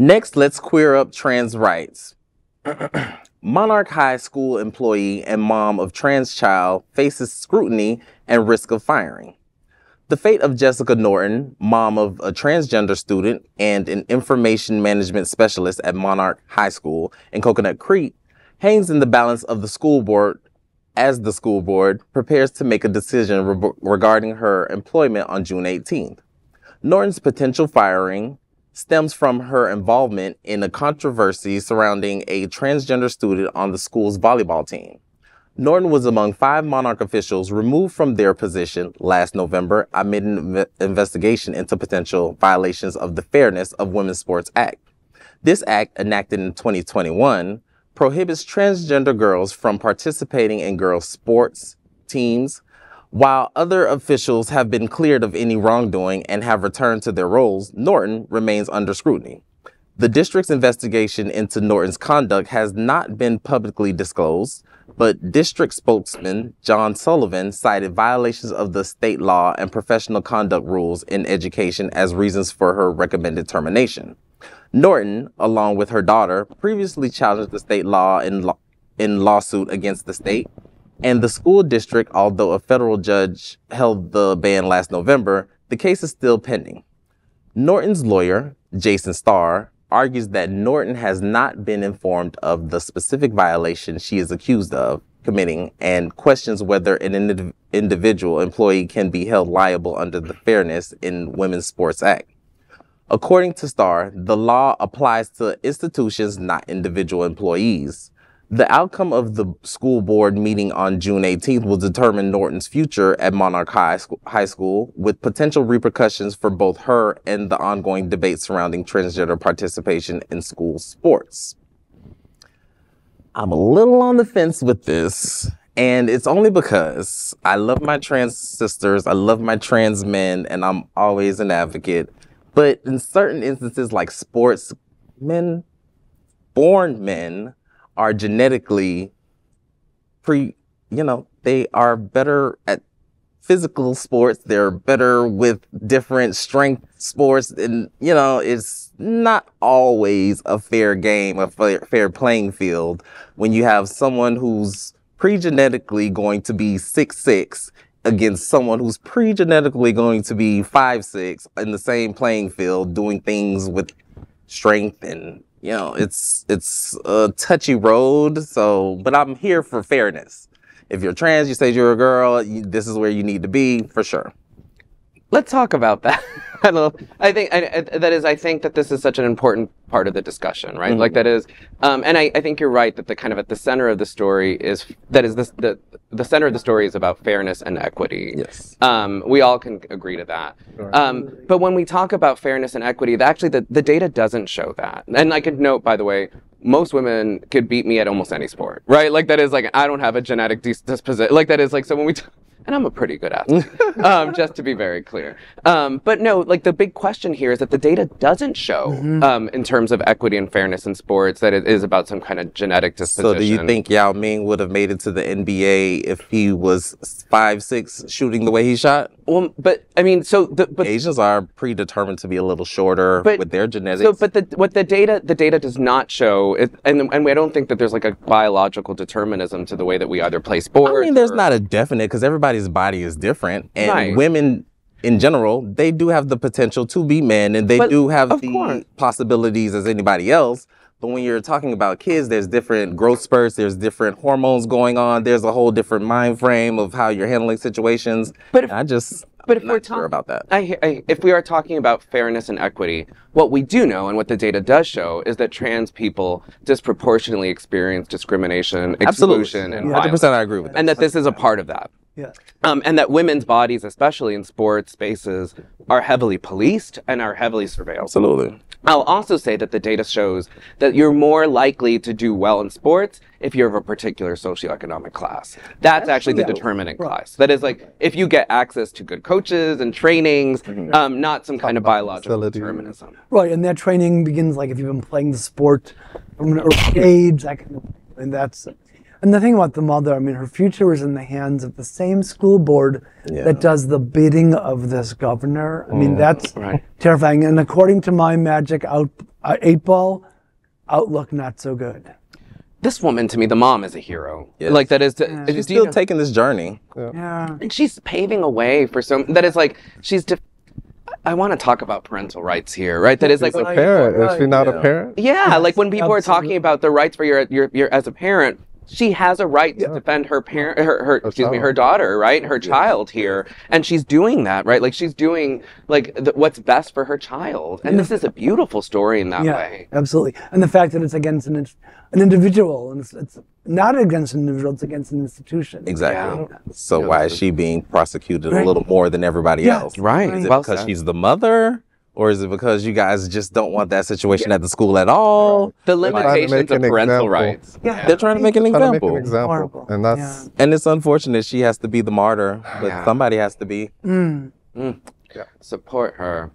Next, let's queer up trans rights. Monarch High School employee and mom of trans child faces scrutiny and risk of firing. The fate of Jessica Norton, mom of a transgender student and an information management specialist at Monarch High School in Coconut Creek, hangs in the balance of the school board as the school board prepares to make a decision regarding her employment on June 18th. Norton's potential firing stems from her involvement in a controversy surrounding a transgender student on the school's volleyball team. Norton was among 5 Monarch officials removed from their position last November amid an investigation into potential violations of the Fairness of Women's Sports Act. This act, enacted in 2021, prohibits transgender girls from participating in girls' sports teams. While other officials have been cleared of any wrongdoing and have returned to their roles, Norton remains under scrutiny. The district's investigation into Norton's conduct has not been publicly disclosed, but district spokesman John Sullivan cited violations of the state law and professional conduct rules in education as reasons for her recommended termination. Norton, along with her daughter, previously challenged the state law in lawsuit against the state and the school district. Although a federal judge held the ban last November, the case is still pending. Norton's lawyer, Jason Starr, argues that Norton has not been informed of the specific violation she is accused of committing and questions whether an individual employee can be held liable under the Fairness in Women's Sports Act. According to Starr, the law applies to institutions, not individual employees. The outcome of the school board meeting on June 18th will determine Norton's future at Monarch High School, with potential repercussions for both her and the ongoing debate surrounding transgender participation in school sports. I'm a little on the fence with this, and it's only because I love my trans sisters, I love my trans men, and I'm always an advocate. But in certain instances, like sports, born men are genetically they are better at physical sports. They're better with different strength sports. And, it's not always a fair game, a fair playing field when you have someone who's pre-genetically going to be 6'6" against someone who's pre-genetically going to be 5'6" in the same playing field, doing things with strength and it's a touchy road. But I'm here for fairness. If you're trans, you say you're a girl, this is where you need to be, for sure. Let's talk about that. I think that this is such an important part of the discussion, right? Mm-hmm. Like that is, and I think you're right that the kind of at the center of the story is the center of the story is about fairness and equity. Yes. We all can agree to that. Sure. But when we talk about fairness and equity, actually the data doesn't show that. And I could note, by the way, most women could beat me at almost any sport, right? Like that is like, I don't have a genetic disposition. Like that is like, so when we and I'm a pretty good athlete, just to be very clear. But no, like the big question here is that the data doesn't show, in terms of equity and fairness in sports, that it is about some kind of genetic disposition. So do you think Yao Ming would have made it to the NBA if he was 5'6", shooting the way he shot? Well, but I mean, but Asians are predetermined to be a little shorter with their genetics. So, but what the data does not show, and I don't think that there's like a biological determinism to the way that we either play sports. I mean, there's not a definite, because everybody's body is different, and right. Women in general, they do have the potential to be men, and they do have the possibilities as anybody else. But when you're talking about kids, there's different growth spurts, there's different hormones going on, there's a whole different mind frame of how you're handling situations. But if we're sure about that. If we are talking about fairness and equity, what we do know and what the data does show is that trans people disproportionately experience discrimination, exclusion, and violence. 100% I agree with that. And that this is a part of that. Yeah. And that women's bodies, especially in sports spaces, are heavily policed and are heavily surveilled. Absolutely. I'll also say that the data shows that you're more likely to do well in sports if you're of a particular socioeconomic class. That's actually the determinant class. That is, like, if you get access to good coaches and trainings, not some kind of biological determinism. Right, and that training begins, like, if you've been playing the sport from an early age, and the thing about the mother, I mean, her future is in the hands of the same school board that does the bidding of this governor. I mean, that's terrifying. And according to my magic 8 ball, outlook not so good. This woman, to me, the mom is a hero. Yes. Like that is, She's still taking this journey. Yeah. and she's paving a way for that is like I want to talk about parental rights here, right? That is like She's a parent. Is she not a parent? yeah, like when people are absolutely. talking about the rights for your as a parent, she has a right to defend her parent, her daughter, right? Her child here, and she's doing that, right? Like she's doing like what's best for her child, and this is a beautiful story in that way. Absolutely. And the fact that it's against an individual, and it's not against an individual, it's against an institution. Exactly. Yeah. So why is she being prosecuted a little more than everybody else? Right. Is it Well because said. she's the mother? Or is it because you guys just don't want that situation at the school at all? The trying to limitations make of an parental example. rights. Yeah. They're trying to make an Trying to make example. an example. Horrible. And that's And it's unfortunate she has to be the martyr, but Yeah. somebody has to be. Support her.